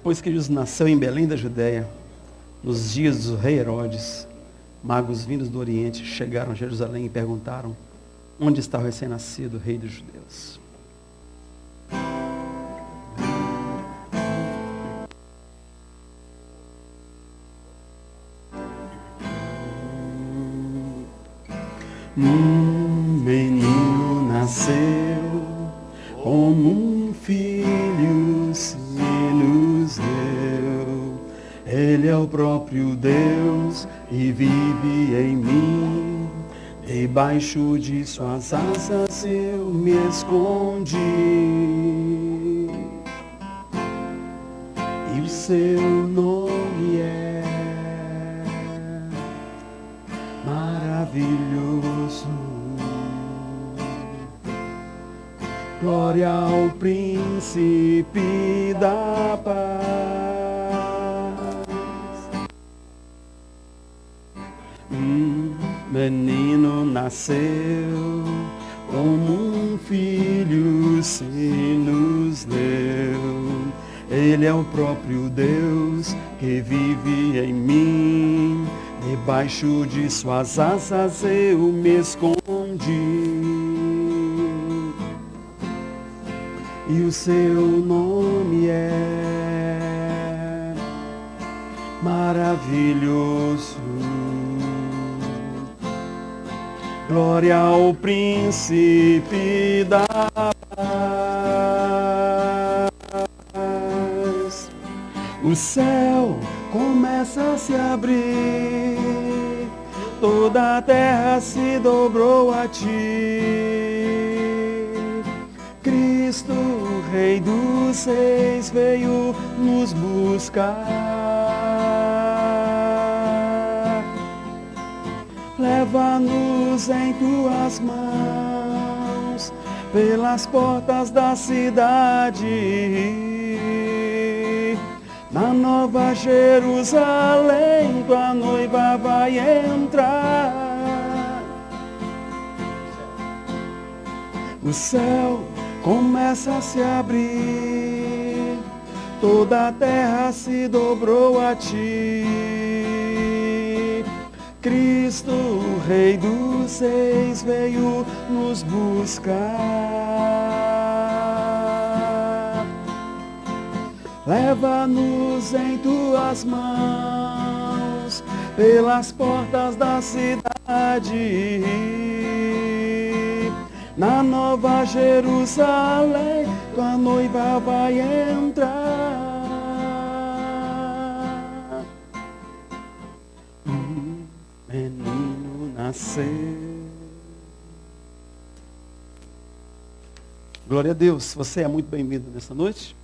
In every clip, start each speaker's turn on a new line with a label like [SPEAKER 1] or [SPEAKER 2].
[SPEAKER 1] Depois que Jesus nasceu em Belém da Judéia, nos dias do rei Herodes, magos vindos do Oriente chegaram a Jerusalém e perguntaram: onde está o recém-nascido rei dos judeus? Um menino nasceu, como um filho se nos deu. Ele é o próprio Deus e vive em mim. Debaixo de suas asas eu me escondi. E o seu nome é maravilhoso. Glória ao príncipe da paz. Menino nasceu, como um filho se nos deu. Ele é o próprio Deus que vive em mim. Debaixo de suas asas eu me escondi. E o seu nome é maravilhoso. Glória ao príncipe da paz. O céu começa a se abrir, toda a terra se dobrou a ti. Cristo, Rei dos Reis, veio nos buscar. Leva-nos em tuas mãos, pelas portas da cidade. Na Nova Jerusalém, tua noiva vai entrar. O céu começa a se abrir, toda a terra se dobrou a ti. Cristo, Rei dos Reis, veio nos buscar. Leva-nos em tuas mãos, pelas portas da cidade. Na Nova Jerusalém, tua noiva vai entrar. Um menino nasceu. Glória a Deus, você é muito bem-vindo nessa noite.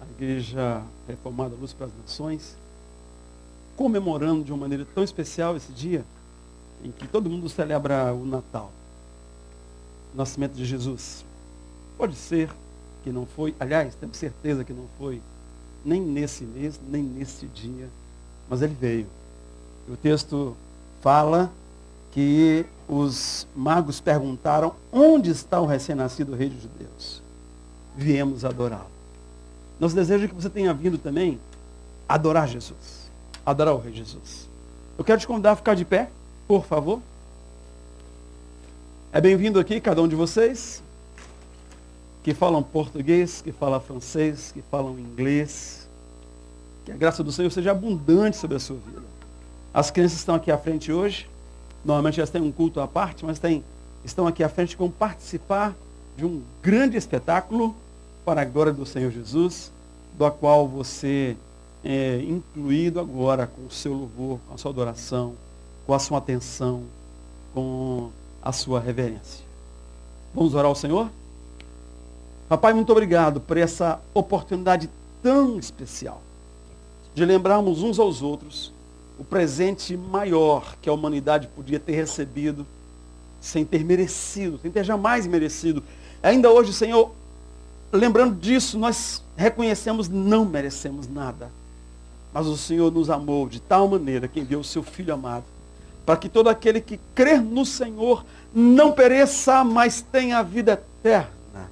[SPEAKER 1] A Igreja Reformada Luz para as Nações, comemorando de uma maneira tão especial esse dia, em que todo mundo celebra o Natal. O nascimento de Jesus. Pode ser que não foi, aliás, temos certeza que não foi nem nesse mês, nem nesse dia, mas ele veio. O texto fala que os magos perguntaram: onde está o recém-nascido rei dos judeus? Viemos adorá-lo. Nosso desejo é que você tenha vindo também adorar Jesus, adorar o rei Jesus. Eu quero te convidar a ficar de pé, por favor. É bem-vindo aqui cada um de vocês que falam português, que falam francês, que falam inglês. Que a graça do Senhor seja abundante sobre a sua vida. As crianças estão aqui à frente hoje. Normalmente elas têm um culto à parte, mas estão aqui à frente como participar de um grande espetáculo para a glória do Senhor Jesus, do qual você é incluído agora com o seu louvor, com a sua adoração, com a sua atenção, com a sua reverência. Vamos orar ao Senhor? Papai, muito obrigado por essa oportunidade tão especial de lembrarmos uns aos outros o presente maior que a humanidade podia ter recebido sem ter merecido, sem ter jamais merecido. Ainda hoje, Senhor, lembrando disso, nós reconhecemos não merecemos nada. Mas o Senhor nos amou de tal maneira que enviou o seu Filho amado, para que todo aquele que crer no Senhor não pereça, mas tenha a vida eterna.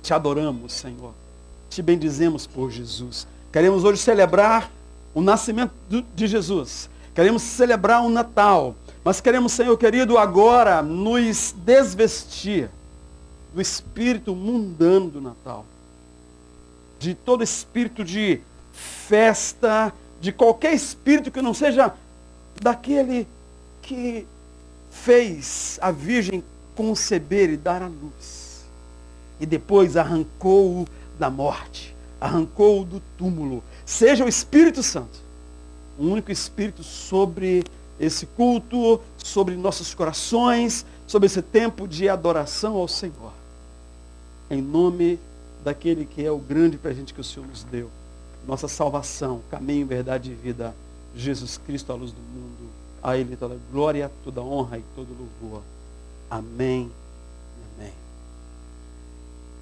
[SPEAKER 1] Te adoramos, Senhor. Te bendizemos por Jesus. Queremos hoje celebrar o nascimento de Jesus. Queremos celebrar o Natal. Mas queremos, Senhor querido, agora nos desvestir do espírito mundano do Natal. De todo espírito de festa, de qualquer espírito que não seja daquele que fez a Virgem conceber e dar à luz. E depois arrancou-o da morte, arrancou-o do túmulo. Seja o Espírito Santo, o único Espírito sobre esse culto, sobre nossos corações, sobre esse tempo de adoração ao Senhor. Em nome daquele que é o grande presente que o Senhor nos deu. Nossa salvação, caminho, verdade e vida, Jesus Cristo, a luz do mundo. A Ele toda glória, toda honra e todo louvor. Amém. Amém.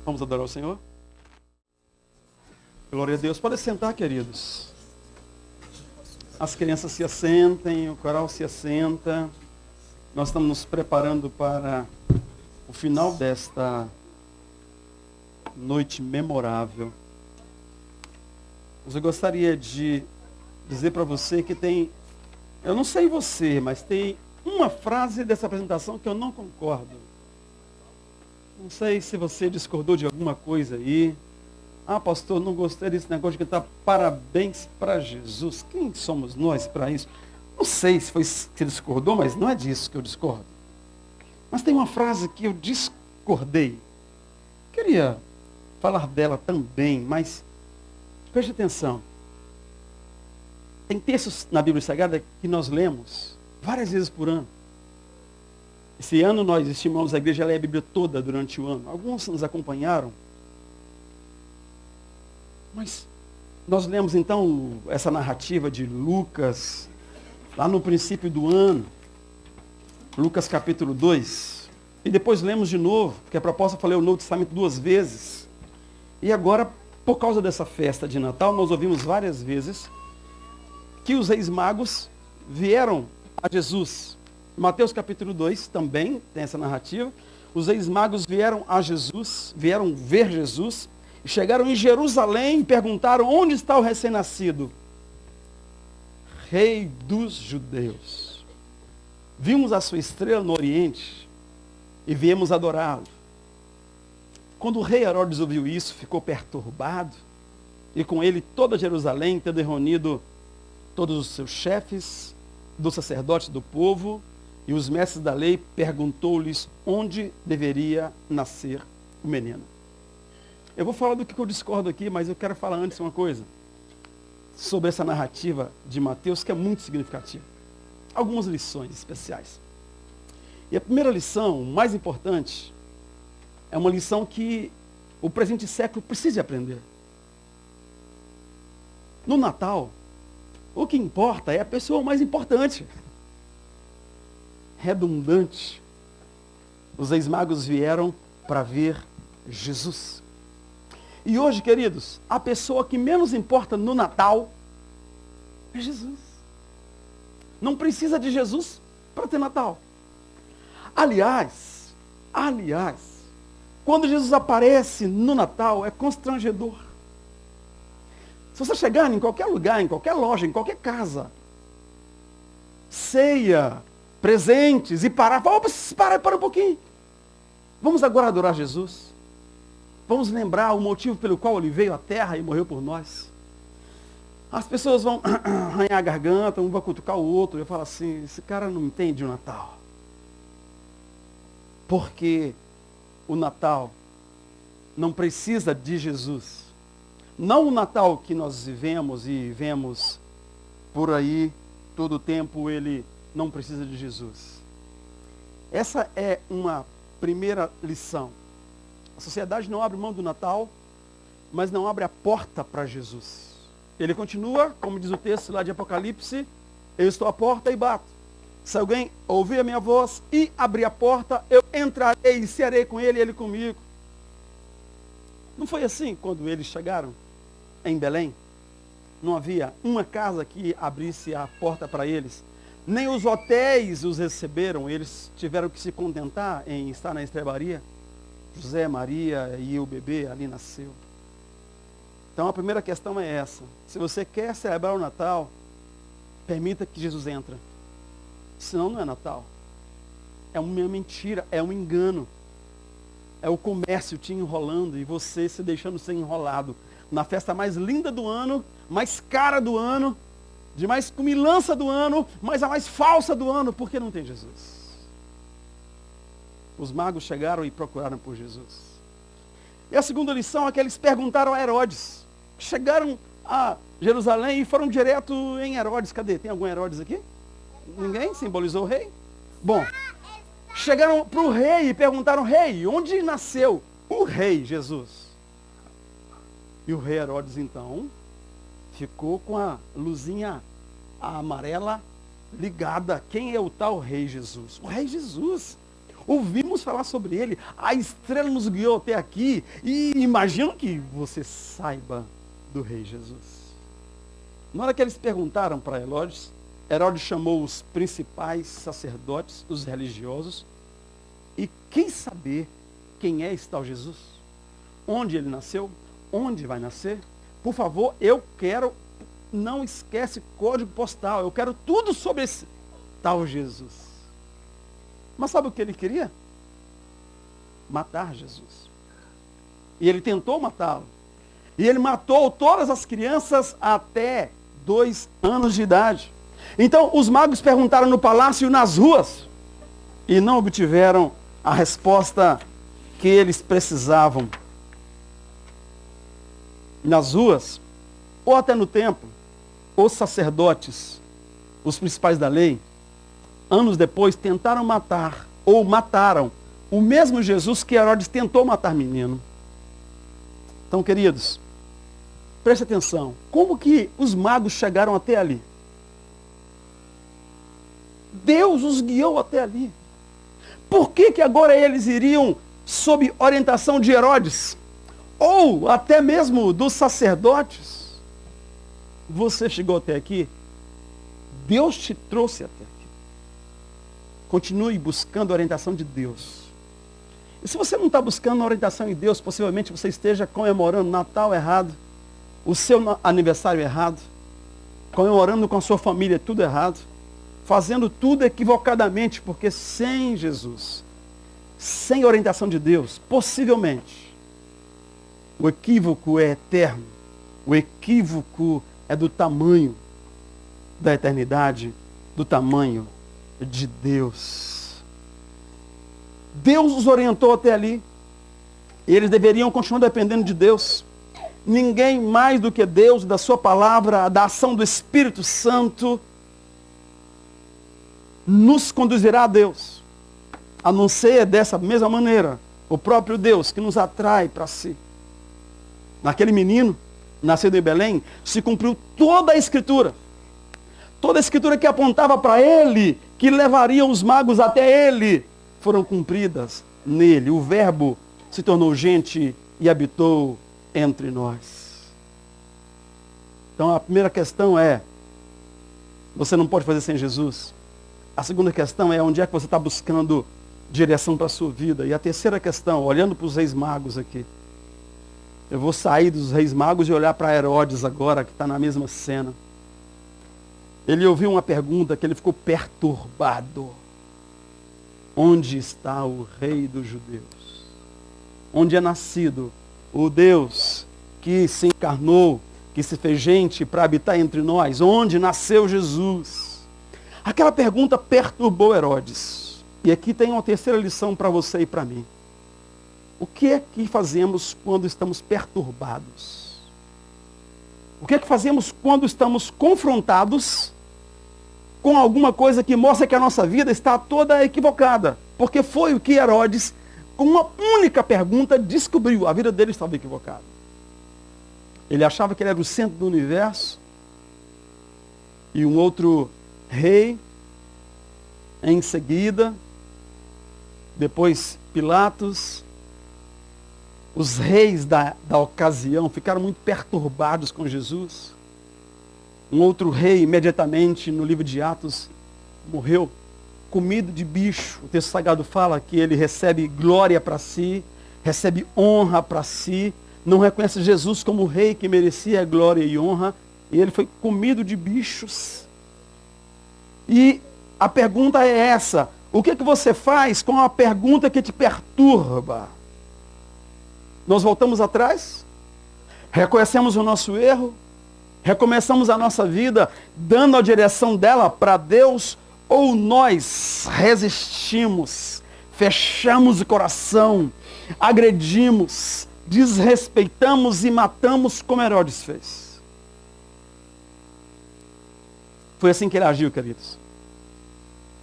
[SPEAKER 1] Vamos adorar o Senhor? Glória a Deus. Podem sentar, queridos. As crianças se assentem, o coral se assenta. Nós estamos nos preparando para o final desta noite memorável. Mas eu gostaria de dizer para você que tem, eu não sei você, mas tem uma frase dessa apresentação que eu não concordo. Não sei se você discordou de alguma coisa aí. Ah, pastor, não gostei desse negócio de cantar parabéns para Jesus. Quem somos nós para isso? Não sei se você discordou, mas não é disso que eu discordo. Mas tem uma frase que eu discordei. Queria falar dela também, mas preste atenção. Tem textos na Bíblia Sagrada que nós lemos várias vezes por ano. Esse ano nós estimamos a igreja ler a Bíblia toda durante o ano. Alguns nos acompanharam. Mas nós lemos então essa narrativa de Lucas, lá no princípio do ano, Lucas capítulo 2, e depois lemos de novo, porque a proposta foi ler o Novo Testamento 2 vezes. E agora, por causa dessa festa de Natal, nós ouvimos várias vezes que os reis magos vieram a Jesus. Mateus capítulo 2 também tem essa narrativa. Os reis magos vieram a Jesus, vieram ver Jesus, chegaram em Jerusalém e perguntaram: onde está o recém-nascido? Rei dos judeus. Vimos a sua estrela no Oriente e viemos adorá-lo. Quando o rei Herodes ouviu isso, ficou perturbado, e com ele toda Jerusalém, tendo reunido todos os seus chefes, dos sacerdotes do povo e os mestres da lei, perguntou-lhes onde deveria nascer o menino. Eu vou falar do que eu discordo aqui, mas eu quero falar antes uma coisa sobre essa narrativa de Mateus, que é muito significativa. Algumas lições especiais. E a primeira lição, mais importante, é uma lição que o presente século precisa aprender. No Natal, o que importa é a pessoa mais importante. Redundante. Os reis magos vieram para ver Jesus. E hoje, queridos, a pessoa que menos importa no Natal é Jesus. Não precisa de Jesus para ter Natal. Aliás, quando Jesus aparece no Natal, é constrangedor. Se você chegar em qualquer lugar, em qualquer loja, em qualquer casa, ceia, presentes, e parar, fala: opa, para um pouquinho. Vamos agora adorar Jesus. Vamos lembrar o motivo pelo qual ele veio à terra e morreu por nós. As pessoas vão arranhar a garganta, um vai cutucar o outro, e eu falo assim: esse cara não entende o Natal. Porque o Natal não precisa de Jesus. Não o Natal que nós vivemos e vemos por aí todo o tempo, ele não precisa de Jesus. Essa é uma primeira lição. A sociedade não abre mão do Natal, mas não abre a porta para Jesus. Ele continua, como diz o texto lá de Apocalipse: eu estou à porta e bato. Se alguém ouvir a minha voz e abrir a porta, eu entrarei e cearei com ele e ele comigo. Não foi assim quando eles chegaram em Belém? Não havia uma casa que abrisse a porta para eles. Nem os hotéis os receberam, eles tiveram que se contentar em estar na estrebaria. José, Maria e o bebê ali nasceu. Então a primeira questão é essa. Se você quer celebrar o Natal, permita que Jesus entre. Senão não é Natal. É uma mentira, é um engano. É o comércio te enrolando e você se deixando ser enrolado. Na festa mais linda do ano, mais cara do ano, de mais cumilança do ano, mas a mais falsa do ano, porque não tem Jesus. Os magos chegaram e procuraram por Jesus. E a segunda lição é que eles perguntaram a Herodes. Chegaram a Jerusalém e foram direto em Herodes. Cadê? Tem algum Herodes aqui? Ninguém? Simbolizou o rei? Bom, chegaram para o rei e perguntaram: rei, onde nasceu o rei Jesus? E o rei Herodes, então, ficou com a luzinha amarela ligada. Quem é o tal rei Jesus? O rei Jesus. Ouvimos falar sobre ele. A estrela nos guiou até aqui. E imagino que você saiba do rei Jesus. Na hora que eles perguntaram para Herodes, Herodes chamou os principais sacerdotes, os religiosos, e quis saber quem é esse tal Jesus. Onde ele nasceu? Onde vai nascer? Por favor, eu quero, não esquece código postal, eu quero tudo sobre esse tal Jesus. Mas sabe o que ele queria? Matar Jesus. E ele tentou matá-lo. E ele matou todas as crianças até 2 anos de idade. Então os magos perguntaram no palácio e nas ruas, e não obtiveram a resposta que eles precisavam. Nas ruas, ou até no templo, os sacerdotes, os principais da lei, anos depois tentaram matar, ou mataram, o mesmo Jesus que Herodes tentou matar menino. Então, queridos, preste atenção. Como que os magos chegaram até ali? Deus os guiou até ali. Por que que agora eles iriam sob orientação de Herodes? Ou até mesmo dos sacerdotes? Você chegou até aqui? Deus te trouxe até aqui. Continue buscando a orientação de Deus. E se você não está buscando a orientação de Deus, possivelmente você esteja comemorando Natal errado, o seu aniversário errado, comemorando com a sua família tudo errado, fazendo tudo equivocadamente, porque sem Jesus, sem orientação de Deus, possivelmente, o equívoco é eterno, o equívoco é do tamanho da eternidade, do tamanho de Deus. Deus os orientou até ali. Eles deveriam continuar dependendo de Deus. Ninguém mais do que Deus, da sua palavra, da ação do Espírito Santo, nos conduzirá a Deus. A não ser dessa mesma maneira, o próprio Deus que nos atrai para si. Naquele menino, nascido em Belém, se cumpriu toda a Escritura. Toda a Escritura que apontava para ele, que levaria os magos até ele, foram cumpridas nele. O Verbo se tornou gente e habitou entre nós. Então a primeira questão é, você não pode fazer sem Jesus. A segunda questão é, onde é que você está buscando direção para a sua vida? E a terceira questão, olhando para os reis magos aqui. Eu vou sair dos reis magos e olhar para Herodes agora, que está na mesma cena. Ele ouviu uma pergunta que ele ficou perturbado. Onde está o rei dos judeus? Onde é nascido o Deus que se encarnou, que se fez gente para habitar entre nós? Onde nasceu Jesus? Aquela pergunta perturbou Herodes. E aqui tem uma terceira lição para você e para mim. O que é que fazemos quando estamos perturbados? O que é que fazemos quando estamos confrontados com alguma coisa que mostra que a nossa vida está toda equivocada? Porque foi o que Herodes, com uma única pergunta, descobriu. A vida dele estava equivocada. Ele achava que ele era o centro do universo. E um outro rei, em seguida, depois Pilatos, os reis da ocasião ficaram muito perturbados com Jesus. Um outro rei, imediatamente, no livro de Atos, morreu comido de bicho. O texto sagrado fala que ele recebe glória para si, recebe honra para si, não reconhece Jesus como o rei que merecia glória e honra, e ele foi comido de bichos. E a pergunta é essa: o que você faz com a pergunta que te perturba? Nós voltamos atrás? Reconhecemos o nosso erro? Recomeçamos a nossa vida dando a direção dela para Deus? Ou nós resistimos, fechamos o coração, agredimos, desrespeitamos e matamos como Herodes fez? Foi assim que ele agiu, queridos.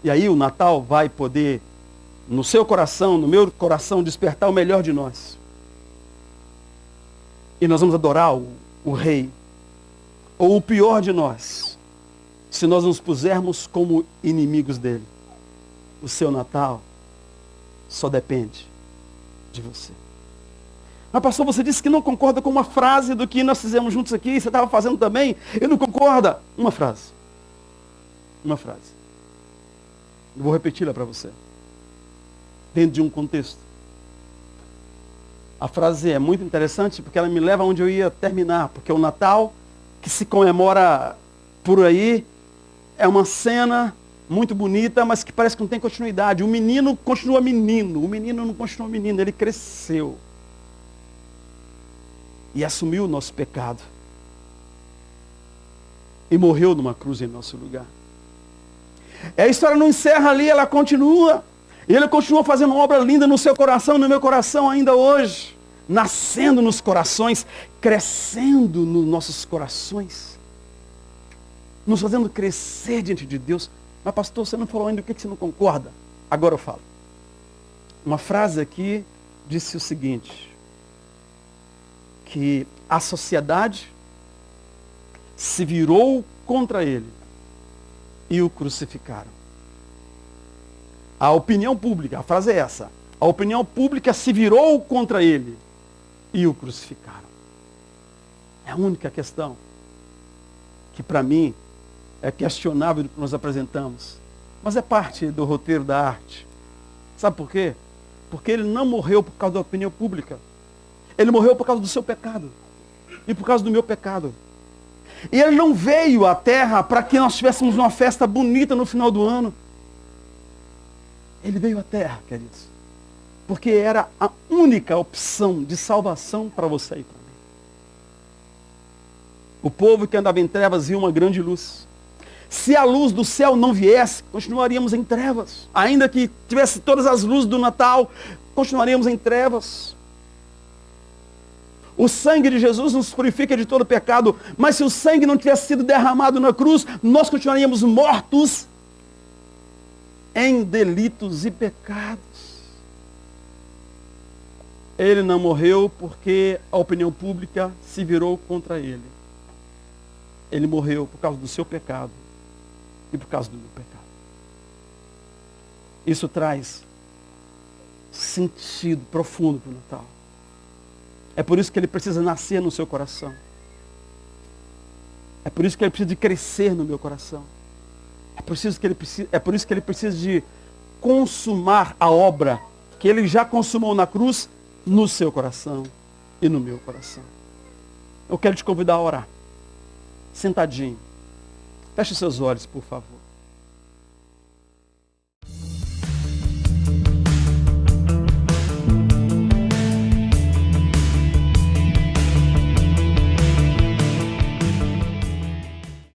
[SPEAKER 1] E aí o Natal vai poder, no seu coração, no meu coração, despertar o melhor de nós. E nós vamos adorar o Rei, ou o pior de nós, se nós nos pusermos como inimigos dele. O seu Natal só depende de você. Mas pastor, você disse que não concorda com uma frase do que nós fizemos juntos aqui, você estava fazendo também, e não concorda. Uma frase. Uma frase. Eu vou repeti-la para você. Dentro de um contexto. A frase é muito interessante porque ela me leva onde eu ia terminar. Porque o Natal, que se comemora por aí, é uma cena muito bonita, mas que parece que não tem continuidade. O menino continua menino. O menino não continua menino, ele cresceu. E assumiu o nosso pecado. E morreu numa cruz em nosso lugar. A história não encerra ali, ela continua. E ele continua fazendo uma obra linda no seu coração, no meu coração ainda hoje. Nascendo nos corações, crescendo nos nossos corações. Nos fazendo crescer diante de Deus. Mas pastor, você não falou ainda o que você não concorda? Agora eu falo. Uma frase aqui disse o seguinte. Que a sociedade se virou contra ele e o crucificaram. A opinião pública, a frase é essa, a opinião pública se virou contra ele e o crucificaram. É a única questão que para mim é questionável do que nós apresentamos, mas é parte do roteiro da arte. Sabe por quê? Porque ele não morreu por causa da opinião pública. Ele morreu por causa do seu pecado e por causa do meu pecado. E ele não veio à terra para que nós tivéssemos uma festa bonita no final do ano. Ele veio à terra, queridos, porque era a única opção de salvação para você e para mim. O povo que andava em trevas viu uma grande luz. Se a luz do céu não viesse, continuaríamos em trevas. Ainda que tivesse todas as luzes do Natal, continuaríamos em trevas. O sangue de Jesus nos purifica de todo pecado, mas se o sangue não tivesse sido derramado na cruz, nós continuaríamos mortos em delitos e pecados. Ele não morreu porque a opinião pública se virou contra ele. Ele morreu por causa do seu pecado e por causa do meu pecado. Isso traz sentido profundo para o Natal. É por isso que ele precisa nascer no seu coração. É por isso que ele precisa de crescer no meu coração. É por isso que ele precisa de consumar a obra que ele já consumou na cruz no seu coração e no meu coração. Eu quero te convidar a orar. Sentadinho. Feche seus olhos, por favor.